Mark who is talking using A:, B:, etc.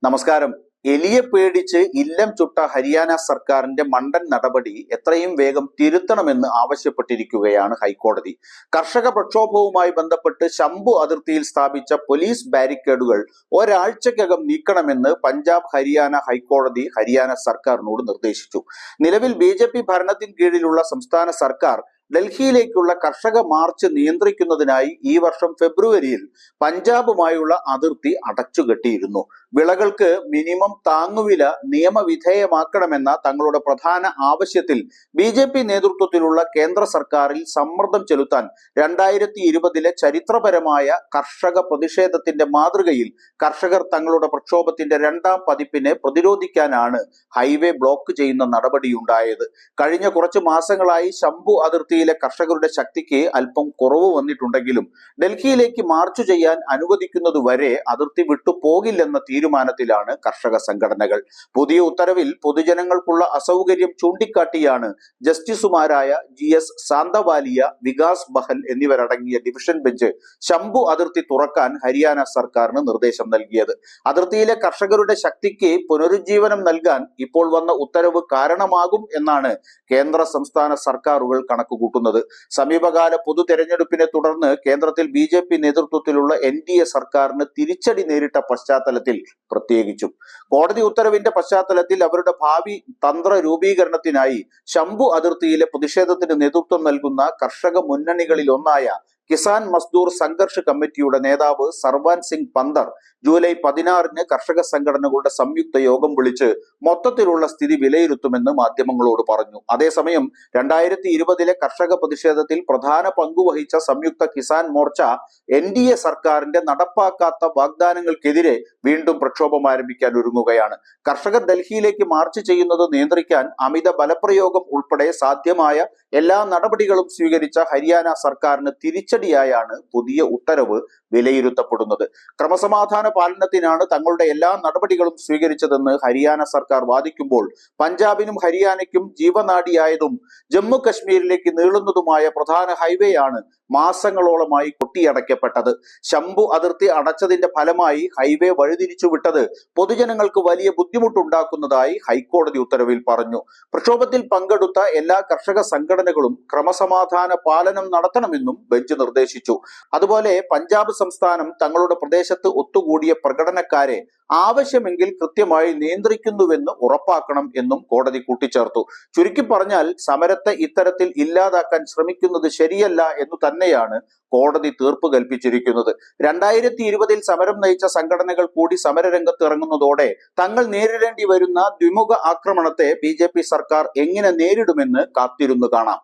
A: നമസ്കാരം. എലിയെ പേടിച്ച് ഇല്ലം ചുട്ട ഹരിയാന സർക്കാരിന്റെ മണ്ടൻ നടപടി എത്രയും വേഗം തിരുത്തണമെന്ന് ആവശ്യപ്പെട്ടിരിക്കുകയാണ് ഹൈക്കോടതി. കർഷക പ്രക്ഷോഭവുമായി ബന്ധപ്പെട്ട് ശംഭു അതിർത്തിയിൽ സ്ഥാപിച്ച പോലീസ് ബാരിക്കേഡുകൾ ഒരാഴ്ചക്കകം നീക്കണമെന്ന് പഞ്ചാബ് ഹരിയാന ഹൈക്കോടതി ഹരിയാന സർക്കാരിനോട് നിർദ്ദേശിച്ചു. നിലവിൽ BJP ഭരണത്തിന് കീഴിലുള്ള സംസ്ഥാന സർക്കാർ ഡൽഹിയിലേക്കുള്ള കർഷക മാർച്ച് നിയന്ത്രിക്കുന്നതിനായി ഈ വർഷം ഫെബ്രുവരിയിൽ പഞ്ചാബുമായുള്ള അതിർത്തി അടച്ചുകെട്ടിയിരുന്നു. വിളകൾക്ക് മിനിമം താങ്ങുവില നിയമവിധേയമാക്കണമെന്ന തങ്ങളുടെ പ്രധാന ആവശ്യത്തിൽ BJP നേതൃത്വത്തിലുള്ള കേന്ദ്ര സർക്കാരിൽ സമ്മർദ്ദം ചെലുത്താൻ 2020 ചരിത്രപരമായ കർഷക പ്രതിഷേധത്തിന്റെ മാതൃകയിൽ കർഷകർ തങ്ങളുടെ പ്രക്ഷോഭത്തിന്റെ രണ്ടാം പതിപ്പിനെ പ്രതിരോധിക്കാനാണ് ഹൈവേ ബ്ലോക്ക് ചെയ്യുന്ന നടപടിയുണ്ടായത്. കഴിഞ്ഞ കുറച്ച് മാസങ്ങളായി ശംഭു അതിർത്തി കർഷകരുടെ ശക്തിക്ക് അല്പം കുറവ് വന്നിട്ടുണ്ടെങ്കിലും ഡൽഹിയിലേക്ക് മാർച്ച് ചെയ്യാൻ അനുവദിക്കുന്നതുവരെ അതിർത്തി വിട്ടു പോകില്ലെന്ന തീരുമാനത്തിലാണ് കർഷക സംഘടനകൾ. പുതിയ ഉത്തരവിൽ പൊതുജനങ്ങൾക്കുള്ള അസൗകര്യം ചൂണ്ടിക്കാട്ടിയാണ് ജസ്റ്റിസുമാരായ GS സാന്തവാലിയ, വികാസ് ബഹൽ എന്നിവരടങ്ങിയ ഡിവിഷൻ ബെഞ്ച് ശംഭു അതിർത്തി തുറക്കാൻ ഹരിയാന സർക്കാരിന് നിർദ്ദേശം നൽകിയത്. അതിർത്തിയിലെ കർഷകരുടെ ശക്തിക്ക് പുനരുജ്ജീവനം നൽകാൻ ഇപ്പോൾ വന്ന ഉത്തരവ് കാരണമാകും എന്നാണ് കേന്ദ്ര സംസ്ഥാന സർക്കാരുകൾ കണക്കുകൂട്ടുന്നത്. സമീപകാല പൊതു തെരഞ്ഞെടുപ്പിനെ തുടർന്ന് കേന്ദ്രത്തിൽ BJP നേതൃത്വത്തിലുള്ള NDA സർക്കാരിന് തിരിച്ചടി നേരിട്ട പശ്ചാത്തലത്തിൽ പ്രത്യേകിച്ചും കോടതി ഉത്തരവിന്റെ പശ്ചാത്തലത്തിൽ അവരുടെ ഭാവി തന്ത്ര രൂപീകരണത്തിനായി ശംഭു അതിർത്തിയിലെ പ്രതിഷേധത്തിന് നേതൃത്വം നൽകുന്ന കർഷക മുന്നണികളിൽ ഒന്നായ കിസാൻ മസ്ദൂർ സംഘർഷ് കമ്മിറ്റിയുടെ നേതാവ് സർവാൻ സിംഗ് പന്തർ ജൂലൈ 16 കർഷക സംഘടനകളുടെ സംയുക്ത യോഗം വിളിച്ച് മൊത്തത്തിലുള്ള സ്ഥിതി വിലയിരുത്തുമെന്ന് മാധ്യമങ്ങളോട് പറഞ്ഞു. അതേസമയം 2020 കർഷക പ്രതിഷേധത്തിൽ പ്രധാന പങ്കുവഹിച്ച സംയുക്ത കിസാൻ മോർച്ച NDA സർക്കാരിന്റെ നടപ്പാക്കാത്ത വാഗ്ദാനങ്ങൾക്കെതിരെ വീണ്ടും പ്രക്ഷോഭം ആരംഭിക്കാൻ ഒരുങ്ങുകയാണ്. കർഷകർ ഡൽഹിയിലേക്ക് മാർച്ച് ചെയ്യുന്നത് നിയന്ത്രിക്കാൻ അമിത ബലപ്രയോഗം ഉൾപ്പെടെ സാധ്യമായ എല്ലാ നടപടികളും സ്വീകരിച്ച ഹരിയാന സർക്കാരിന് തിരിച്ചടിയായാണ് പുതിയ ഉത്തരവ് വിലയിരുത്തപ്പെടുന്നത്. ക്രമസമാധാന പാലനത്തിനാണ് തങ്ങളുടെ എല്ലാ നടപടികളും സ്വീകരിച്ചതെന്ന് ഹരിയാന സർക്കാർ വാദിക്കുമ്പോൾ പഞ്ചാബിനും ഹരിയാനയ്ക്കും ജീവനാഡിയായതും ജമ്മു കശ്മീരിലേക്ക് നീളുന്നതുമായ പ്രധാന ഹൈവേ ആണ് മാസങ്ങളോളമായി കൊട്ടിയടയ്ക്കപ്പെട്ടത്. ശംഭു അതിർത്തി അടച്ചതിന്റെ ഫലമായി ഹൈവേ വഴിതിരിച്ചുവിട്ടത് പൊതുജനങ്ങൾക്ക് വലിയ ബുദ്ധിമുട്ടുണ്ടാക്കുന്നതായി ഹൈക്കോടതി ഉത്തരവിൽ പറഞ്ഞു. പ്രക്ഷോഭത്തിൽ പങ്കെടുത്ത എല്ലാ കർഷക സംഘടനകളും ക്രമസമാധാന പാലനം നടത്തണമെന്നും ബെഞ്ച് നിർദ്ദേശിച്ചു. അതുപോലെ പഞ്ചാബ് സംസ്ഥാനം തങ്ങളുടെ പ്രദേശത്ത് ഒത്തുകൂടിയ പ്രകടനക്കാരെ ആവശ്യമെങ്കിൽ കൃത്യമായി നിയന്ത്രിക്കുന്നുവെന്ന് ഉറപ്പാക്കണം എന്നും കോടതി കൂട്ടിച്ചേർത്തു. ചുരുക്കി പറഞ്ഞാൽ സമരത്തെ ഇത്തരത്തിൽ ഇല്ലാതാക്കാൻ ശ്രമിക്കുന്നത് ശരിയല്ല എന്ന് തന്നെയാണ് കോടതി തീർപ്പ് കൽപ്പിച്ചിരിക്കുന്നത്. 2020 സമരം നയിച്ച സംഘടനകൾ കൂടി സമരരംഗത്ത് ഇറങ്ങുന്നതോടെ തങ്ങൾ നേരിടേണ്ടി വരുന്ന ദ്വിമുഖ ആക്രമണത്തെ BJP സർക്കാർ എങ്ങനെ നേരിടുമെന്ന് കാത്തിരുന്നു കാണാം.